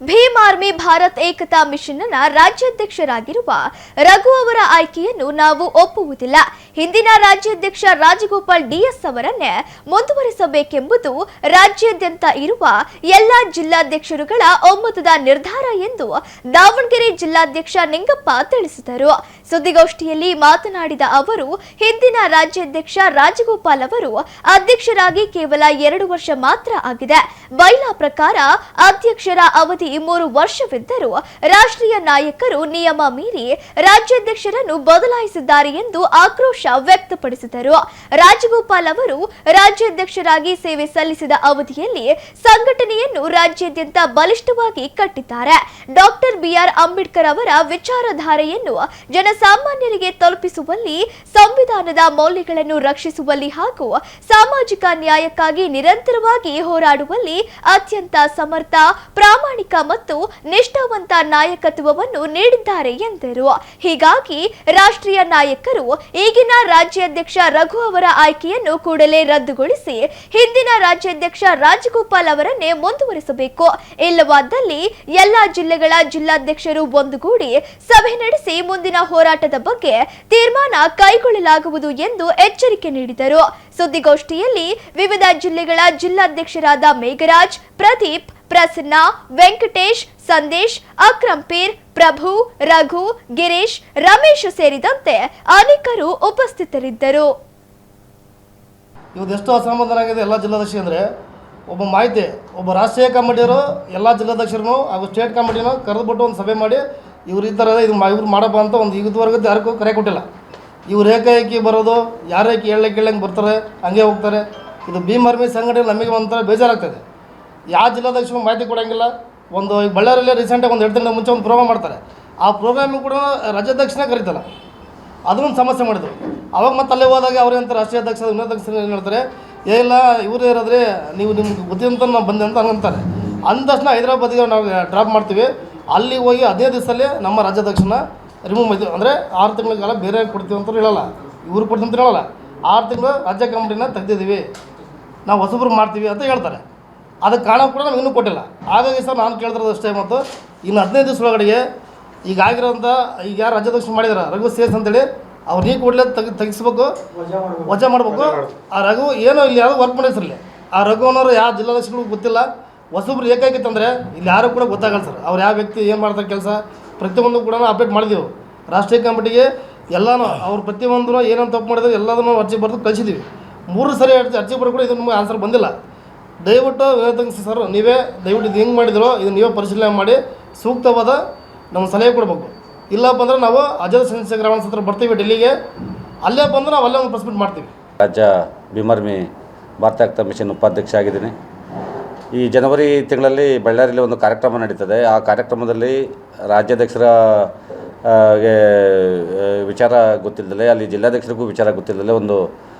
Bhim army Bharat ಏಕತಾ ಮಿಷನ್ನ ರಾಜ್ಯಾಧ್ಯಕ್ಷರಾಗಿರುವ ರಘು ಅವರ ಆಯ್ಕೆಯನ್ನು ನಾವು ಒಪ್ಪುವುದಿಲ್ಲ. ಹಿಂದಿನ ರಾಜ್ಯಾಧ್ಯಕ್ಷ ರಾಜಗೋಪಾಲ್ ಡಿಎಸ್ ಅವರನ್ನೇ ಮುಂದುವರಿಸಬೇಕೆಂಬುದು ರಾಜ್ಯಾದ್ಯಂತ ಇರುವ ಎಲ್ಲ ಜಿಲ್ಲಾಧ್ಯಕ್ಷರುಗಳ ಒಮ್ಮತದ ನಿರ್ಧಾರ ಎಂದು ದಾವಣಗೆರೆ ಜಿಲ್ಲಾಧ್ಯಕ್ಷ ನಿಂಗಪ್ಪ ತಿಳಿಸಿದರು. ಸುದ್ದಿಗೋಷ್ಠಿಯಲ್ಲಿ ಮಾತನಾಡಿದ ಅವರು, ಹಿಂದಿನ ರಾಜ್ಯಾಧ್ಯಕ್ಷ ರಾಜಗೋಪಾಲ್ ಅವರು ಅಧ್ಯಕ್ಷರಾಗಿ ಕೇವಲ 2 ವರ್ಷ ಮಾತ್ರ ಆಗಿದೆ. ಬೈಲಾ ಪ್ರಕಾರ ಅಧ್ಯಕ್ಷರ ಅವಧಿ 3 ವರ್ಷವಿದ್ದರೂ ರಾಷ್ಟ್ರೀಯ ನಾಯಕರು ನಿಯಮ ಮೀರಿ ರಾಜ್ಯಾಧ್ಯಕ್ಷರನ್ನು ಬದಲಾಯಿಸಿದ್ದಾರೆ ಎಂದು ಆಕ್ರೋಶ ವ್ಯಕ್ತಪಡಿಸಿದರು. ರಾಜಗೋಪಾಲ್ ಅವರು ರಾಜ್ಯಾಧ್ಯಕ್ಷರಾಗಿ ಸೇವೆ ಸಲ್ಲಿಸಿದ ಅವಧಿಯಲ್ಲಿ ಸಂಘಟನೆಯನ್ನು ರಾಜ್ಯಾದ್ಯಂತ ಬಲಿಷ್ಠವಾಗಿ ಕಟ್ಟಿದ್ದಾರೆ. ಡಾಕ್ಟರ್ ಬಿಆರ್ ಅಂಬೇಡ್ಕರ್ ಅವರ ವಿಚಾರಧಾರೆಯನ್ನು ಜನಸಾಮಾನ್ಯರಿಗೆ ತಲುಪಿಸುವಲ್ಲಿ, ಸಂವಿಧಾನದ ಮೌಲ್ಯಗಳನ್ನು ರಕ್ಷಿಸುವಲ್ಲಿ ಹಾಗೂ ಸಾಮಾಜಿಕ ನ್ಯಾಯಕ್ಕಾಗಿ ನಿರಂತರವಾಗಿ ಹೋರಾಡುವಲ್ಲಿ ಅತ್ಯಂತ ಸಮರ್ಥ, ಪ್ರಾಮಾಣಿಕ ಮತ್ತು ನಿಷ್ಠಾವಂತ ನಾಯಕತ್ವವನ್ನು ನೀಡಿದ್ದಾರೆ ಎಂದರು. ಹೀಗಾಗಿ ರಾಷ್ಟ್ರೀಯ ನಾಯಕರು ಈಗಿನ ರಾಜ್ಯಾಧ್ಯಕ್ಷ ರಘು ಅವರ ಆಯ್ಕೆಯನ್ನು ಕೂಡಲೇ ರದ್ದುಗೊಳಿಸಿ ಹಿಂದಿನ ರಾಜ್ಯಾಧ್ಯಕ್ಷ ರಾಜಗೋಪಾಲ್ ಅವರನ್ನೇ ಮುಂದುವರಿಸಬೇಕು. ಇಲ್ಲವಾದಲ್ಲಿ ಎಲ್ಲಾ ಜಿಲ್ಲೆಗಳ ಜಿಲ್ಲಾಧ್ಯಕ್ಷರು ಒಂದುಗೂಡಿ ಸಭೆ ನಡೆಸಿ ಮುಂದಿನ ಹೋರಾಟದ ಬಗ್ಗೆ ತೀರ್ಮಾನ ಕೈಗೊಳ್ಳಲಾಗುವುದು ಎಂದು ಎಚ್ಚರಿಕೆ ನೀಡಿದರು. ಸುದ್ದಿಗೋಷ್ಠಿಯಲ್ಲಿ ವಿವಿಧ ಜಿಲ್ಲೆಗಳ ಜಿಲ್ಲಾಧ್ಯಕ್ಷರಾದ ಮೇಘರಾಜ್, ಪ್ರದೀಪ್, ಪ್ರಸನ್ನ, ವೆಂಕಟೇಶ್, ಸಂದೇಶ್, ಅಕ್ರಮ್ ಪೀರ್, ಪ್ರಭು, ರಘು, ಗಿರೀಶ್, ರಮೇಶ್ ಸೇರಿದಂತೆ ಅನೇಕರು ಉಪಸ್ಥಿತರಿದ್ದರು. ಇವತ್ತು ಅಸಮಾಧಾನವಾಗಿದೆ ಎಲ್ಲ ಜಿಲ್ಲಾಧ್ಯಕ್ಷ ಅಂದರೆ ಒಬ್ಬ ಮಾಹಿತಿ ಒಬ್ಬ ರಾಷ್ಟ್ರೀಯ ಕಮಿಟಿಯವರು ಎಲ್ಲ ಜಿಲ್ಲಾಧ್ಯಕ್ಷರನ್ನು ಹಾಗೂ ಸ್ಟೇಟ್ ಕಮಿಟಿನೂ ಕರೆದುಬಿಟ್ಟು ಒಂದು ಸಭೆ ಮಾಡಿ ಇವ್ರು ಈ ಥರ ಇವ್ರು ಮಾಡಪ್ಪ ಅಂತ ಒಂದು ಇದುವರೆಗೂ ಯಾರಿಗೂ ಕರೆ ಕೊಟ್ಟಿಲ್ಲ. ಇವ್ರು ಏಕಾಏಕಿ ಬರೋದು, ಯಾರೇಕಿ ಹೇಳಂಗೆ ಬರ್ತಾರೆ, ಹಂಗೆ ಹೋಗ್ತಾರೆ. ಇದು ಭೀಮ್ ಆರ್ಮಿ ಸಂಘಟನೆ ನಮಗೆ ಒಂಥರ ಬೇಜಾರಾಗ್ತದೆ. ಯಾವ ಜಿಲ್ಲಾಧ್ಯಕ್ಷರು ಮಾಹಿತಿ ಕೊಡೋಂಗಿಲ್ಲ. ಒಂದು ಬಳ್ಳಾರಿಯಲ್ಲಿ ರೀಸೆಂಟಾಗಿ ಒಂದು 2 ತಿಂಗಳ ಮುಂಚೆ ಒಂದು ಪ್ರೋಗ್ರಾಮ್ ಮಾಡ್ತಾರೆ. ಆ ಪ್ರೋಗ್ರಾಮಿಗೆ ಕೂಡ ರಾಜ್ಯಾಧ್ಯಕ್ಷನೇ ಕರೀತಲ್ಲ, ಅದೊಂದು ಸಮಸ್ಯೆ ಮಾಡಿದ್ರು. ಅವಾಗ ಮತ್ತೆ ಅಲ್ಲೇ ಹೋದಾಗ ಅವ್ರೇಂತ ರಾಷ್ಟ್ರೀಯ ಅಧ್ಯಕ್ಷ ಉನ್ನತಾಧ್ಯಕ್ಷರು ಏನು ಹೇಳ್ತಾರೆ, ಇಲ್ಲ ಇವರು ಇರೋದ್ರೆ ನೀವು ನಿಮ್ಗೆ ಬುದ್ಧಿ ಅಂತ ನಾವು ಬಂದೆ ಅಂತ ಅಂತಾರೆ. ಅಂದ ತಕ್ಷಣ ಹೈದರಾಬಾದಿಗೆ ನಾವು ಡ್ರಾಪ್ ಮಾಡ್ತೀವಿ. ಅಲ್ಲಿ ಹೋಗಿ ಅದೇ ದಿವಸದಲ್ಲಿ ನಮ್ಮ ರಾಜ್ಯಾಧ್ಯಕ್ಷನ ರಿಮೂವ್ ಮಾಡಿದ್ವಿ. ಅಂದರೆ 6 ತಿಂಗಳ ಕಾಲ ಬೇರೆ ಕೊಡ್ತೀವಿ ಅಂತ ಹೇಳಲ್ಲ, ಇವ್ರು ಕೊಡ್ತೀವಿ ಅಂತ ಹೇಳಲ್ಲ. 6 ತಿಂಗಳು ರಾಜ್ಯ ಕಮಿಟಿನ ತೆಗೆದಿದ್ದೀವಿ, ನಾವು ಹೊಸಬ್ರು ಮಾಡ್ತೀವಿ ಅಂತ ಹೇಳ್ತಾರೆ. ಅದಕ್ಕೆ ಕಾರಣ ಕೂಡ ನಾವು ಇನ್ನೂ ಕೊಟ್ಟಿಲ್ಲ. ಹಾಗಾಗಿ ಸರ್ ನಾನು ಕೇಳ್ತಿರೋದು ಅಷ್ಟೇ. ಮತ್ತು ಇನ್ನು 15 ದಿವಸ ಒಳಗಡೆಗೆ ಈಗ ಆಗಿರೋಂಥ ಈಗ ಯಾರು ರಾಜ್ಯಾಧ್ಯಕ್ಷ ಮಾಡಿದಾರೆ ರಘು ಸೇರ್ಸ್ ಅಂತೇಳಿ ಅವ್ರು ನೀ ಕೂಡಲೇ ತೆಗಿಸ್ಬೇಕು, ವಜಾ ಮಾಡಬೇಕು. ಆ ರಘು ಏನೋ ಇಲ್ಲಿ ಯಾರು ವರ್ಕ್ ಮಾಡಿಸಿರಲಿ, ಆ ರಘುನವರು ಯಾವ ಜಿಲ್ಲಾಧ್ಯಕ್ಷಗಳಿಗೂ ಗೊತ್ತಿಲ್ಲ. ಹೊಸಬ್ರು ಏಕಾಗಿತ್ತಂದರೆ ಇಲ್ಲಿ ಯಾರು ಕೂಡ ಗೊತ್ತಾಗಲ್ಲ ಸರ್. ಅವ್ರು ಯಾವ ವ್ಯಕ್ತಿ ಏನು ಮಾಡ್ತಾರೆ ಕೆಲಸ ಪ್ರತಿಯೊಂದು ಕೂಡ ಅಪ್ಡೇಟ್ ಮಾಡಿದೆವು. ರಾಷ್ಟ್ರೀಯ ಕಮಿಟಿಗೆ ಎಲ್ಲನೂ ಅವ್ರು ಪ್ರತಿಯೊಂದು ಏನೇನು ತಪ್ಪು ಮಾಡಿದ್ರೆ ಎಲ್ಲದನ್ನು ಅರ್ಜಿ ಬರೆದು ಕಳಿಸಿದ್ದೀವಿ. 3 ಸರಿ ಅರ್ಜಿ ಬರೋ ಕೂಡ ಇದು ನಮಗೆ ಆನ್ಸರ್ ಬಂದಿಲ್ಲ. ದಯವಿಟ್ಟು ವಿನಂತಿ ಸರ್, ನೀವೇ ದಯವಿಟ್ಟು ಇದು ಹೆಂಗೆ ಮಾಡಿದ್ರು ಇದು ನೀವೇ ಪರಿಶೀಲನೆ ಮಾಡಿ ಸೂಕ್ತವಾದ ನಮ್ಮ ಸಲಹೆ ಕೊಡಬೇಕು. ಇಲ್ಲಪ್ಪ ಅಂದರೆ ನಾವು ಅಜರ್ ಸೈನ್ಸ್ ಗ್ರಾಮದ ಹತ್ರ ಬರ್ತೀವಿ ಡೆಲ್ಲಿಗೆ, ಅಲ್ಲೇ ಬಂದು ನಾವು ಅಲ್ಲೇ ಒಂದು ಪ್ರೆಸ್ ಮೀಟ್ ಮಾಡ್ತೀವಿ. ರಾಜ್ಯ ಭೀಮ್ ಆರ್ಮಿ ಭಾರತ ಏಕತಾ ಮಿಷನ್ ಉಪಾಧ್ಯಕ್ಷ ಆಗಿದ್ದೀನಿ. ಈ ಜನವರಿ ತಿಂಗಳಲ್ಲಿ ಬಳ್ಳಾರಿಯಲ್ಲಿ ಒಂದು ಕಾರ್ಯಕ್ರಮ ನಡೀತದೆ. ಆ ಕಾರ್ಯಕ್ರಮದಲ್ಲಿ ರಾಜ್ಯಾಧ್ಯಕ್ಷರ ವಿಚಾರ ಗೊತ್ತಿಲ್ಲದೆ, ಅಲ್ಲಿ ಜಿಲ್ಲಾಧ್ಯಕ್ಷರಿಗೂ ವಿಚಾರ ಗೊತ್ತಿಲ್ಲದೆ ಒಂದು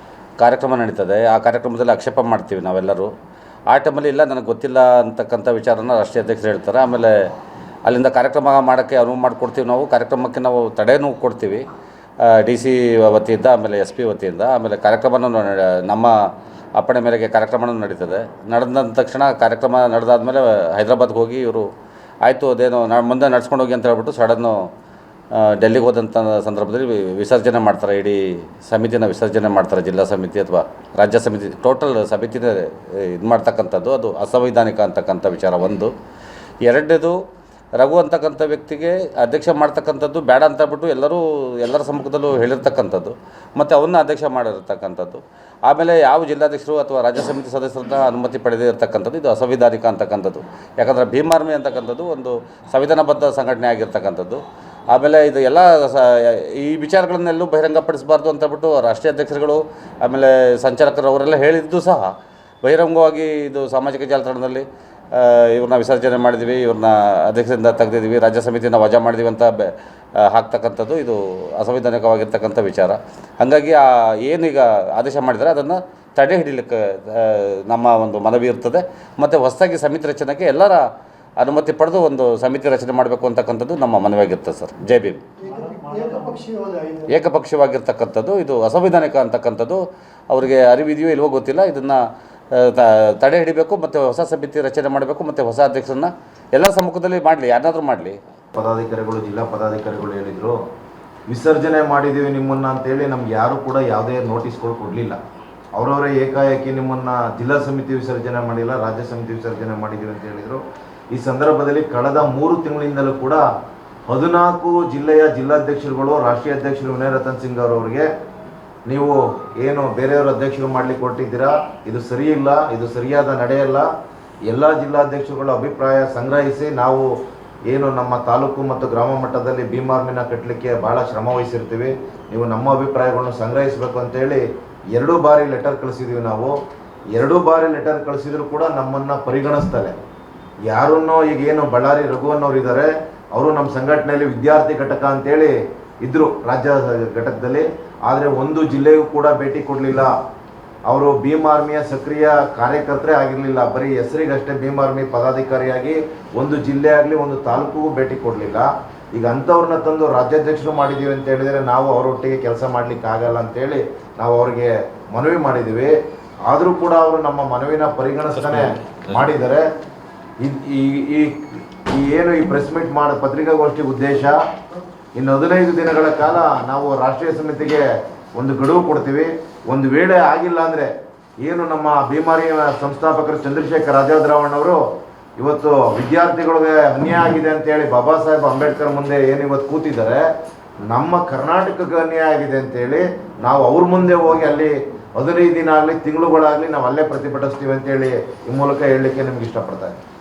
ಕಾರ್ಯಕ್ರಮ ನಡೀತದೆ. ಆ ಕಾರ್ಯಕ್ರಮದಲ್ಲಿ ಆಕ್ಷೇಪ ಮಾಡ್ತೀವಿ ನಾವೆಲ್ಲರೂ. ಆ ಟೈಮಲ್ಲಿ ಇಲ್ಲ ನನಗೆ ಗೊತ್ತಿಲ್ಲ ಅಂತಕ್ಕಂಥ ವಿಚಾರನ ರಾಷ್ಟ್ರೀಯ ಅಧ್ಯಕ್ಷರು ಹೇಳ್ತಾರೆ. ಆಮೇಲೆ ಅಲ್ಲಿಂದ ಕಾರ್ಯಕ್ರಮ ಮಾಡೋಕ್ಕೆ ಅನುವು ಮಾಡಿಕೊಡ್ತೀವಿ. ನಾವು ಕಾರ್ಯಕ್ರಮಕ್ಕೆ ನಾವು ತಡೆನೂ ಕೊಡ್ತೀವಿ DC ವತಿಯಿಂದ, ಆಮೇಲೆ SP ವತಿಯಿಂದ. ಆಮೇಲೆ ಕಾರ್ಯಕ್ರಮನೂ ನಮ್ಮ ಅಪ್ಪಣೆ ಮೇರೆಗೆ ಕಾರ್ಯಕ್ರಮನೂ ನಡೀತದೆ. ನಡೆದ ತಕ್ಷಣ ಕಾರ್ಯಕ್ರಮ ನಡೆದಾದ್ಮೇಲೆ ಹೈದರಾಬಾದ್ಗೆ ಹೋಗಿ ಇವರು ಆಯಿತು ಅದೇನೋ ಮುಂದೆ ನಡ್ಸ್ಕೊಂಡು ಹೋಗಿ ಅಂತ ಹೇಳ್ಬಿಟ್ಟು ಸಡನ್ನು ಡೆಲ್ಲಿಗೆ ಹೋದಂಥ ಸಂದರ್ಭದಲ್ಲಿ ವಿಸರ್ಜನೆ ಮಾಡ್ತಾರೆ. ಇಡೀ ಸಮಿತಿನ ವಿಸರ್ಜನೆ ಮಾಡ್ತಾರೆ. ಜಿಲ್ಲಾ ಸಮಿತಿ ಅಥವಾ ರಾಜ್ಯ ಸಮಿತಿ ಟೋಟಲ್ ಸಮಿತಿನ ಇದು ಮಾಡ್ತಕ್ಕಂಥದ್ದು ಅದು ಅಸಂವಿಧಾನಿಕ ಅಂತಕ್ಕಂಥ ವಿಚಾರ ಒಂದು. ಎರಡನೇದು, ರಘು ಅಂತಕ್ಕಂಥ ವ್ಯಕ್ತಿಗೆ ಅಧ್ಯಕ್ಷ ಮಾಡ್ತಕ್ಕಂಥದ್ದು ಬೇಡ ಅಂತ ಹೇಳ್ಬಿಟ್ಟು ಎಲ್ಲರ ಸಮ್ಮುಖದಲ್ಲೂ ಹೇಳಿರ್ತಕ್ಕಂಥದ್ದು, ಮತ್ತು ಅವನ್ನ ಅಧ್ಯಕ್ಷ ಮಾಡಿರ್ತಕ್ಕಂಥದ್ದು. ಆಮೇಲೆ ಯಾವ ಜಿಲ್ಲಾಧ್ಯಕ್ಷರು ಅಥವಾ ರಾಜ್ಯ ಸಮಿತಿ ಸದಸ್ಯರನ್ನ ಅನುಮತಿ ಪಡೆದೇ ಇರತಕ್ಕಂಥದ್ದು ಇದು ಅಸಂವಿಧಾನಿಕ ಅಂತಕ್ಕಂಥದ್ದು. ಯಾಕಂದರೆ ಭೀಮ್ ಆರ್ಮಿ ಅಂತಕ್ಕಂಥದ್ದು ಒಂದು ಸಂವಿಧಾನಬದ್ಧ ಸಂಘಟನೆ ಆಗಿರ್ತಕ್ಕಂಥದ್ದು. ಆಮೇಲೆ ಇದು ಎಲ್ಲ ಈ ವಿಚಾರಗಳನ್ನೆಲ್ಲೂ ಬಹಿರಂಗಪಡಿಸಬಾರ್ದು ಅಂತ ಹೇಳ್ಬಿಟ್ಟು ರಾಷ್ಟ್ರೀಯ ಅಧ್ಯಕ್ಷರುಗಳು ಆಮೇಲೆ ಸಂಚಾಲಕರು ಅವರೆಲ್ಲ ಹೇಳಿದ್ದು ಸಹ ಬಹಿರಂಗವಾಗಿ ಇದು ಸಾಮಾಜಿಕ ಜಾಲತಾಣದಲ್ಲಿ ಇವ್ರನ್ನ ವಿಸರ್ಜನೆ ಮಾಡಿದ್ವಿ, ಇವ್ರನ್ನ ಅಧ್ಯಕ್ಷರಿಂದ ತೆಗೆದಿದ್ವಿ, ರಾಜ್ಯ ಸಮಿತಿನ ವಜಾ ಮಾಡಿದ್ವಿ ಅಂತ ಹಾಕ್ತಕ್ಕಂಥದ್ದು ಇದು ಅಸಂವಿಧಾನಿಕವಾಗಿರ್ತಕ್ಕಂಥ ವಿಚಾರ. ಹಾಗಾಗಿ ಏನೀಗ ಆದೇಶ ಮಾಡಿದರೆ ಅದನ್ನು ತಡೆ ಹಿಡಿಲಿಕ್ಕೆ ನಮ್ಮ ಒಂದು ಮನವಿ ಇರ್ತದೆ. ಮತ್ತು ಹೊಸದಾಗಿ ಸಮಿತಿ ರಚನೆಗೆ ಎಲ್ಲರ ಅನುಮತಿ ಪಡೆದು ಒಂದು ಸಮಿತಿ ರಚನೆ ಮಾಡಬೇಕು ಅಂತಕ್ಕಂಥದ್ದು ನಮ್ಮ ಮನವಿಯಾಗಿರ್ತದೆ ಸರ್. ಜೈ ಭೀಮ್. ಏಕಪಕ್ಷವಾಗಿರ್ತಕ್ಕಂಥದ್ದು ಇದು ಅಸಂವಿಧಾನಿಕ ಅಂತಕ್ಕಂಥದ್ದು ಅವರಿಗೆ ಅರಿವಿದೆಯೋ ಇಲ್ವೋ ಗೊತ್ತಿಲ್ಲ. ಇದನ್ನು ತಡೆ ಹಿಡಿಬೇಕು ಮತ್ತು ಹೊಸ ಸಮಿತಿ ರಚನೆ ಮಾಡಬೇಕು ಮತ್ತು ಹೊಸ ಅಧ್ಯಕ್ಷರನ್ನ ಎಲ್ಲರ ಸಮ್ಮುಖದಲ್ಲಿ ಮಾಡಲಿ, ಯಾರನ್ನಾದರೂ ಮಾಡಲಿ. ಪದಾಧಿಕಾರಿಗಳು, ಜಿಲ್ಲಾ ಪದಾಧಿಕಾರಿಗಳು ಹೇಳಿದರು ವಿಸರ್ಜನೆ ಮಾಡಿದ್ದೀವಿ ನಿಮ್ಮನ್ನು ಅಂತೇಳಿ ನಮ್ಗೆ ಯಾರೂ ಕೂಡ ಯಾವುದೇ ನೋಟಿಸ್ಗಳು ಕೊಡಲಿಲ್ಲ. ಅವರವರೇ ಏಕಾಏಕಿ ನಿಮ್ಮನ್ನು ಜಿಲ್ಲಾ ಸಮಿತಿ ವಿಸರ್ಜನೆ ಮಾಡಿಲ್ಲ, ರಾಜ್ಯ ಸಮಿತಿ ವಿಸರ್ಜನೆ ಮಾಡಿದ್ದೀವಿ ಅಂತ ಹೇಳಿದರು. ಈ ಸಂದರ್ಭದಲ್ಲಿ ಕಳೆದ 3 ತಿಂಗಳಿಂದಲೂ ಕೂಡ 14 ಜಿಲ್ಲೆಯ ಜಿಲ್ಲಾಧ್ಯಕ್ಷರುಗಳು, ರಾಷ್ಟ್ರೀಯ ಅಧ್ಯಕ್ಷರು ವಿನಯ್ ರತನ್ ಸಿಂಗ್ ಅವರವರಿಗೆ ನೀವು ಏನು ಬೇರೆಯವ್ರ ಅಧ್ಯಕ್ಷರು ಮಾಡಲಿಕ್ಕೆ ಕೊಟ್ಟಿದ್ದೀರಾ, ಇದು ಸರಿ ಇಲ್ಲ, ಇದು ಸರಿಯಾದ ನಡೆಯಲ್ಲ, ಎಲ್ಲ ಜಿಲ್ಲಾಧ್ಯಕ್ಷರುಗಳ ಅಭಿಪ್ರಾಯ ಸಂಗ್ರಹಿಸಿ ನಾವು ಏನು ನಮ್ಮ ತಾಲೂಕು ಮತ್ತು ಗ್ರಾಮ ಮಟ್ಟದಲ್ಲಿ ಭೀಮಾರ್ಮಿನ ಕಟ್ಟಲಿಕ್ಕೆ ಭಾಳ ಶ್ರಮ ವಹಿಸಿರ್ತೀವಿ, ನೀವು ನಮ್ಮ ಅಭಿಪ್ರಾಯಗಳನ್ನು ಸಂಗ್ರಹಿಸಬೇಕು ಅಂತೇಳಿ 2 ಬಾರಿ ಲೆಟರ್ ಕಳಿಸಿದ್ದೀವಿ. ನಾವು 2 ಬಾರಿ ಲೆಟರ್ ಕಳಿಸಿದ್ರು ಕೂಡ ನಮ್ಮನ್ನು ಪರಿಗಣಿಸ್ತಾರೆ. ಯಾರನ್ನೋ ಈಗ ಏನು ಬಳ್ಳಾರಿ ರಘುವನ್ನವ್ರು ಇದ್ದಾರೆ, ಅವರು ನಮ್ಮ ಸಂಘಟನೆಯಲ್ಲಿ ವಿದ್ಯಾರ್ಥಿ ಘಟಕ ಅಂತೇಳಿ ಇದ್ದರು ರಾಜ್ಯ ಘಟಕದಲ್ಲಿ, ಆದರೆ ಒಂದು ಜಿಲ್ಲೆಗೂ ಕೂಡ ಭೇಟಿ ಕೊಡಲಿಲ್ಲ. ಅವರು ಭೀಮ್ ಆರ್ಮಿಯ ಸಕ್ರಿಯ ಕಾರ್ಯಕರ್ತರೇ ಆಗಿರಲಿಲ್ಲ, ಬರೀ ಹೆಸರಿಗಷ್ಟೇ ಭೀಮ್ ಆರ್ಮಿ ಪದಾಧಿಕಾರಿಯಾಗಿ ಒಂದು ಜಿಲ್ಲೆ ಆಗಲಿ ಒಂದು ತಾಲೂಕಿಗೂ ಭೇಟಿ ಕೊಡಲಿಲ್ಲ. ಈಗ ಅಂಥವ್ರನ್ನ ತಂದು ರಾಜ್ಯಾಧ್ಯಕ್ಷರು ಮಾಡಿದ್ದೀವಿ ಅಂತ ಹೇಳಿದರೆ ನಾವು ಅವರೊಟ್ಟಿಗೆ ಕೆಲಸ ಮಾಡಲಿಕ್ಕೆ ಆಗಲ್ಲ ಅಂತೇಳಿ ನಾವು ಅವ್ರಿಗೆ ಮನವಿ ಮಾಡಿದ್ದೀವಿ. ಆದರೂ ಕೂಡ ಅವರು ನಮ್ಮ ಮನವಿನ ಪರಿಗಣಿಸ್ತಾನೆ ಮಾಡಿದ್ದಾರೆ. ಈ ಏನು ಈ ಪ್ರೆಸ್ ಮೀಟ್ ಪತ್ರಿಕಾಗೋಷ್ಠಿ ಉದ್ದೇಶ, ಇನ್ನು 15 ದಿನಗಳ ಕಾಲ ನಾವು ರಾಷ್ಟ್ರೀಯ ಸಮಿತಿಗೆ ಒಂದು ಗಡುವು ಕೊಡ್ತೀವಿ. ಒಂದು ವೇಳೆ ಆಗಿಲ್ಲ ಅಂದರೆ ಏನು ನಮ್ಮ ಭೀಮಾರಿ ಸಂಸ್ಥಾಪಕರು ಚಂದ್ರಶೇಖರ್ ರಾಜಾದ್ರಾವಣ್ಣವರು ಇವತ್ತು ವಿದ್ಯಾರ್ಥಿಗಳಿಗೆ ಅನ್ಯಾಯ ಆಗಿದೆ ಅಂತೇಳಿ ಬಾಬಾ ಸಾಹೇಬ್ ಅಂಬೇಡ್ಕರ್ ಮುಂದೆ ಏನು ಇವತ್ತು ಕೂತಿದ್ದಾರೆ, ನಮ್ಮ ಕರ್ನಾಟಕಕ್ಕೆ ಅನ್ಯಾಯ ಆಗಿದೆ ಅಂತೇಳಿ ನಾವು ಅವ್ರ ಮುಂದೆ ಹೋಗಿ ಅಲ್ಲಿ 15 ದಿನ ಆಗಲಿ ತಿಂಗಳುಗಳಾಗಲಿ ನಾವು ಅಲ್ಲೇ ಪ್ರತಿಭಟಿಸ್ತೀವಿ ಅಂತೇಳಿ ಈ ಮೂಲಕ ಹೇಳಲಿಕ್ಕೆ ನಿಮ್ಗೆ ಇಷ್ಟಪಡ್ತಾ ಇದ್ದೀನಿ.